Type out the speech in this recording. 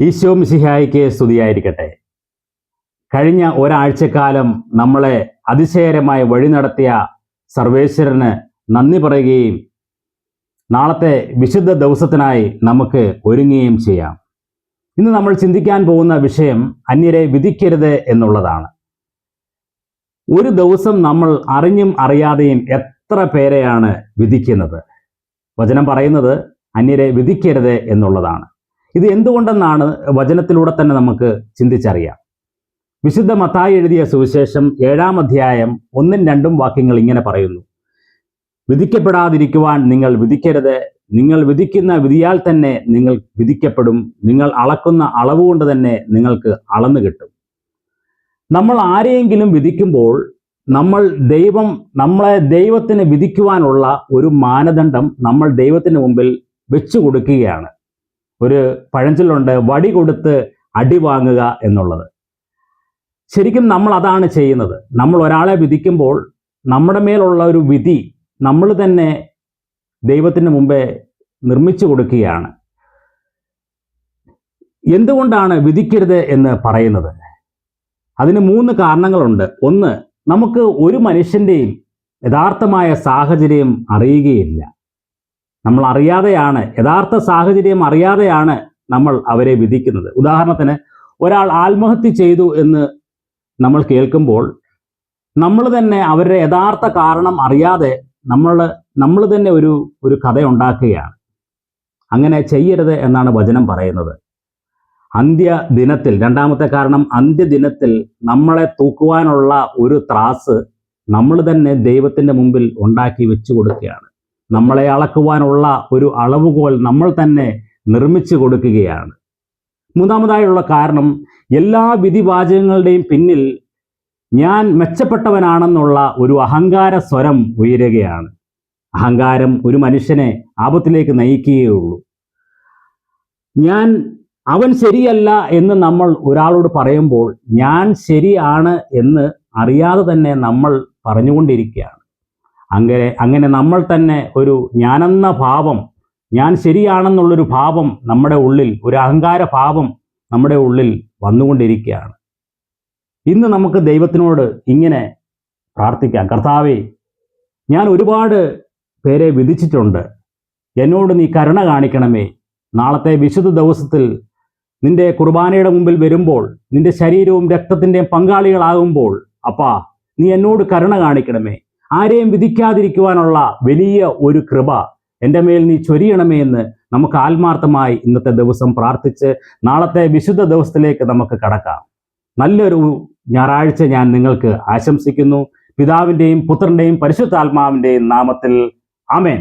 ഈശോ മിശിഹായ്ക്ക് സ്തുതിയായിരിക്കട്ടെ. കഴിഞ്ഞ ഒരാഴ്ചക്കാലം നമ്മളെ അതിശയകരമായി വഴി നടത്തിയ സർവേശ്വരന് നന്ദി പറയുകയും നാളത്തെ വിശുദ്ധ ദിവസത്തിനായി നമുക്ക് ഒരുങ്ങുകയും ചെയ്യാം. ഇന്ന് നമ്മൾ ചിന്തിക്കാൻ പോകുന്ന വിഷയം അന്യരെ വിധിക്കരുത് എന്നുള്ളതാണ്. ഒരു ദിവസം നമ്മൾ അറിഞ്ഞും അറിയാതെയും എത്ര പേരെയാണ് വിധിക്കുന്നത്? വചനം പറയുന്നത് അന്യരെ വിധിക്കരുത് എന്നുള്ളതാണ്. ഇത് എന്തുകൊണ്ടെന്നാണ് വചനത്തിലൂടെ തന്നെ നമുക്ക് ചിന്തിച്ചറിയാം. വിശുദ്ധ മത്തായി എഴുതിയ സുവിശേഷം 7-ാം അധ്യായം 1-2 വാക്യങ്ങൾ ഇങ്ങനെ പറയുന്നു: വിധിക്കപ്പെടാതിരിക്കുവാൻ നിങ്ങൾ വിധിക്കരുത്. നിങ്ങൾ വിധിക്കുന്ന വിധിയാൽ തന്നെ നിങ്ങൾ വിധിക്കപ്പെടും. നിങ്ങൾ അളക്കുന്ന അളവ് കൊണ്ട് തന്നെ നിങ്ങൾക്ക് അളന്നു കിട്ടും. നമ്മൾ ആരെയെങ്കിലും വിധിക്കുമ്പോൾ നമ്മളെ ദൈവത്തിന് വിധിക്കുവാനുള്ള ഒരു മാനദണ്ഡം നമ്മൾ ദൈവത്തിന് മുമ്പിൽ വെച്ചു കൊടുക്കുകയാണ്. ഒരു പഴഞ്ചൊല്ലുണ്ട്, വടി കൊടുത്ത് അടി വാങ്ങുക എന്നുള്ളത്. ശരിക്കും നമ്മൾ അതാണ് ചെയ്യുന്നത്. നമ്മൾ ഒരാളെ വിധിക്കുമ്പോൾ നമ്മുടെ മേലുള്ള ഒരു വിധി നമ്മൾ തന്നെ ദൈവത്തിന് മുമ്പേ നിർമ്മിച്ചു കൊടുക്കുകയാണ്. എന്തുകൊണ്ടാണ് വിധിക്കരുത് എന്ന് പറയുന്നത്? അതിന് 3 കാരണങ്ങളുണ്ട്. ഒന്ന്, നമുക്ക് ഒരു മനുഷ്യൻ്റെയും യഥാർത്ഥമായ സാഹചര്യം അറിയുകയില്ല. നമ്മൾ അറിയാതെയാണ്, യഥാർത്ഥ സാഹചര്യം അറിയാതെയാണ് നമ്മൾ അവരെ വിധിക്കുന്നത്. ഉദാഹരണത്തിന്, ഒരാൾ ആത്മഹത്യ ചെയ്തു എന്ന് നമ്മൾ കേൾക്കുമ്പോൾ നമ്മൾ തന്നെ അവരുടെ യഥാർത്ഥ കാരണം അറിയാതെ നമ്മൾ തന്നെ ഒരു കഥ ഉണ്ടാക്കുകയാണ്. അങ്ങനെ ചെയ്യരുത് എന്നാണ് വചനം പറയുന്നത്. അന്ത്യദിനത്തിൽ, 2-ാമത്തെ കാരണം, അന്ത്യദിനത്തിൽ നമ്മളെ തൂക്കുവാനുള്ള ഒരു ത്രാസ് നമ്മൾ തന്നെ ദൈവത്തിൻ്റെ മുമ്പിൽ ഉണ്ടാക്കി വെച്ചു കൊടുക്കുകയാണ്. നമ്മളെ അളക്കുവാനുള്ള ഒരു അളവുകോൽ നമ്മൾ തന്നെ നിർമ്മിച്ചു കൊടുക്കുകയാണ്. 3-ാമതായുള്ള കാരണം, എല്ലാ വിധിവാചകങ്ങളുടെയും പിന്നിൽ ഞാൻ മെച്ചപ്പെട്ടവനാണെന്നുള്ള ഒരു അഹങ്കാര സ്വരം ഉയരുകയാണ്. അഹങ്കാരം ഒരു മനുഷ്യനെ ആപത്തിലേക്ക് നയിക്കുകയുള്ളൂ. അവൻ ശരിയല്ല എന്ന് നമ്മൾ ഒരാളോട് പറയുമ്പോൾ ഞാൻ ശരിയാണ് എന്ന് അറിയാതെ തന്നെ നമ്മൾ പറഞ്ഞുകൊണ്ടിരിക്കുകയാണ്. അങ്ങനെ നമ്മൾ തന്നെ ഒരു ഞാനെന്ന ഭാവം, ഞാൻ ശരിയാണെന്നുള്ളൊരു ഭാവം നമ്മുടെ ഉള്ളിൽ, ഒരു അഹങ്കാര ഭാവം നമ്മുടെ ഉള്ളിൽ വന്നുകൊണ്ടിരിക്കുകയാണ്. ഇന്ന് നമുക്ക് ദൈവത്തിനോട് ഇങ്ങനെ പ്രാർത്ഥിക്കാം: കർത്താവേ, ഞാൻ ഒരുപാട് പേരെ വിധിച്ചിട്ടുണ്ട്. എന്നോട് നീ കരുണ കാണിക്കണമേ. നാളത്തെ വിശുദ്ധ ദിവസത്തിൽ നിന്റെ കുർബാനയുടെ മുമ്പിൽ വരുമ്പോൾ, നിന്റെ ശരീരവും രക്തത്തിൻ്റെയും പങ്കാളികളാകുമ്പോൾ, അപ്പാ, നീ എന്നോട് കരുണ കാണിക്കണമേ. ആരെയും വിധിക്കാതിരിക്കുവാനുള്ള വലിയ ഒരു കൃപ എൻ്റെ മേൽ നീ ചൊരിയണമേ എന്ന് നമുക്ക് ആത്മാർത്ഥമായി ഇന്നത്തെ ദിവസം പ്രാർത്ഥിച്ച് നാളത്തെ വിശുദ്ധ ദിവസത്തിലേക്ക് നമുക്ക് കടക്കാം. നല്ലൊരു ഞായറാഴ്ച ഞാൻ നിങ്ങൾക്ക് ആശംസിക്കുന്നു. പിതാവിൻ്റെയും പുത്രൻ്റെയും പരിശുദ്ധാത്മാവിൻ്റെയും നാമത്തിൽ ആമേൻ.